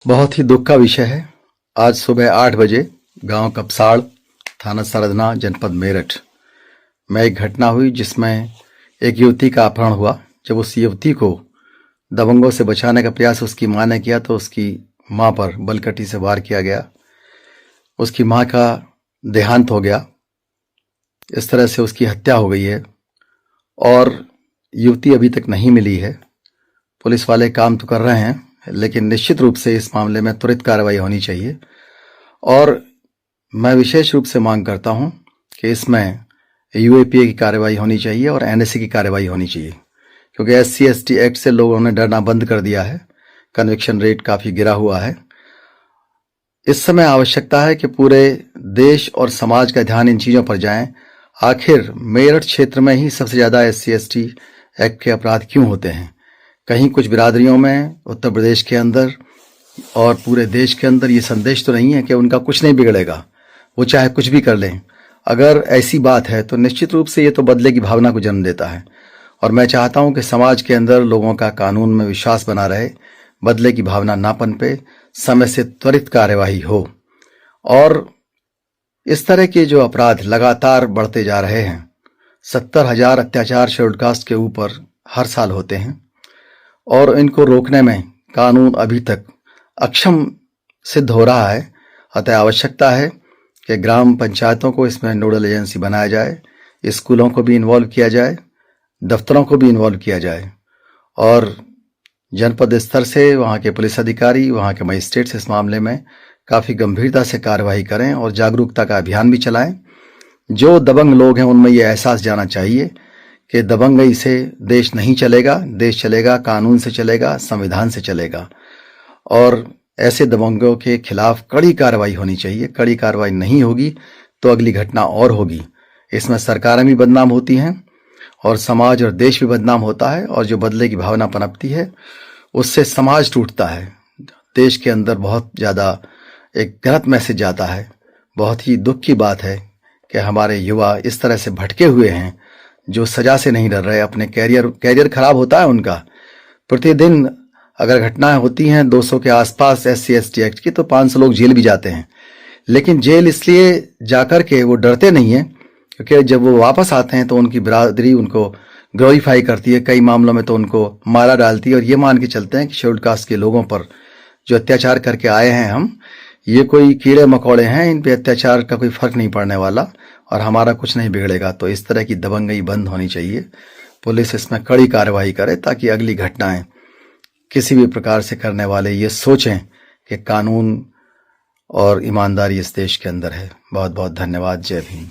बहुत ही दुख का विषय है। आज सुबह 8 बजे गांव कपसाड़, थाना सरदना, जनपद मेरठ में एक घटना हुई जिसमें एक युवती का अपहरण हुआ। जब उस युवती को दबंगों से बचाने का प्रयास उसकी मां ने किया तो उसकी मां पर बलकटी से वार किया गया। उसकी मां का देहांत हो गया। इस तरह से उसकी हत्या हो गई है और युवती अभी तक नहीं मिली है। पुलिस वाले काम तो कर रहे हैं, लेकिन निश्चित रूप से इस मामले में त्वरित कार्रवाई होनी चाहिए। और मैं विशेष रूप से मांग करता हूं कि इसमें यूएपीए की कार्रवाई होनी चाहिए और एनएसए की कार्रवाई होनी चाहिए, क्योंकि SC/ST एक्ट से लोगों ने डरना बंद कर दिया है। कन्विक्शन रेट काफ़ी गिरा हुआ है। इस समय आवश्यकता है कि पूरे देश और समाज का ध्यान इन चीज़ों पर जाए। आखिर मेरठ क्षेत्र में ही सबसे ज़्यादा SC/ST एक्ट के अपराध क्यों होते हैं? कहीं कुछ बिरादरियों में उत्तर प्रदेश के अंदर और पूरे देश के अंदर ये संदेश तो नहीं है कि उनका कुछ नहीं बिगड़ेगा, वो चाहे कुछ भी कर लें। अगर ऐसी बात है तो निश्चित रूप से ये तो बदले की भावना को जन्म देता है। और मैं चाहता हूं कि समाज के अंदर लोगों का कानून में विश्वास बना रहे, बदले की भावना ना पनपे, समय से त्वरित कार्यवाही हो। और इस तरह के जो अपराध लगातार बढ़ते जा रहे हैं, 70,000 अत्याचार शेड्यूल्ड कास्ट के ऊपर हर साल होते हैं और इनको रोकने में कानून अभी तक अक्षम सिद्ध हो रहा है। अतः आवश्यकता है कि ग्राम पंचायतों को इसमें नोडल एजेंसी बनाया जाए, स्कूलों को भी इन्वॉल्व किया जाए, दफ्तरों को भी इन्वॉल्व किया जाए और जनपद स्तर से वहाँ के पुलिस अधिकारी, वहाँ के मजिस्ट्रेट्स इस मामले में काफ़ी गंभीरता से कार्रवाई करें और जागरूकता का अभियान भी चलाएं। जो दबंग लोग हैं उनमें ये एहसास जाना चाहिए कि दबंगई से देश नहीं चलेगा। देश चलेगा, कानून से चलेगा, संविधान से चलेगा। और ऐसे दबंगों के खिलाफ कड़ी कार्रवाई होनी चाहिए। कड़ी कार्रवाई नहीं होगी तो अगली घटना और होगी। इसमें सरकारें भी बदनाम होती हैं और समाज और देश भी बदनाम होता है। और जो बदले की भावना पनपती है उससे समाज टूटता है। देश के अंदर बहुत ज़्यादा एक गलत मैसेज जाता है। बहुत ही दुख की बात है कि हमारे युवा इस तरह से भटके हुए हैं, जो सजा से नहीं डर रहे। अपने कैरियर खराब होता है उनका। प्रतिदिन अगर घटनाएं होती हैं 200 के आसपास SC/ST एक्ट की, तो 500 लोग जेल भी जाते हैं। लेकिन जेल इसलिए जाकर के वो डरते नहीं हैं, क्योंकि जब वो वापस आते हैं तो उनकी बिरादरी उनको ग्लोरीफाई करती है। कई मामलों में तो उनको मारा डालती है और ये मान के चलते हैं कि शेड्यूल्ड कास्ट के लोगों पर जो अत्याचार करके आए हैं हम, ये कोई कीड़े मकोड़े हैं, इन पे अत्याचार का कोई फर्क नहीं पड़ने वाला और हमारा कुछ नहीं बिगड़ेगा। तो इस तरह की दबंगई बंद होनी चाहिए। पुलिस इसमें कड़ी कार्रवाई करे ताकि अगली घटनाएं किसी भी प्रकार से करने वाले ये सोचें कि कानून और ईमानदारी इस देश के अंदर है। बहुत बहुत धन्यवाद। जय भीम।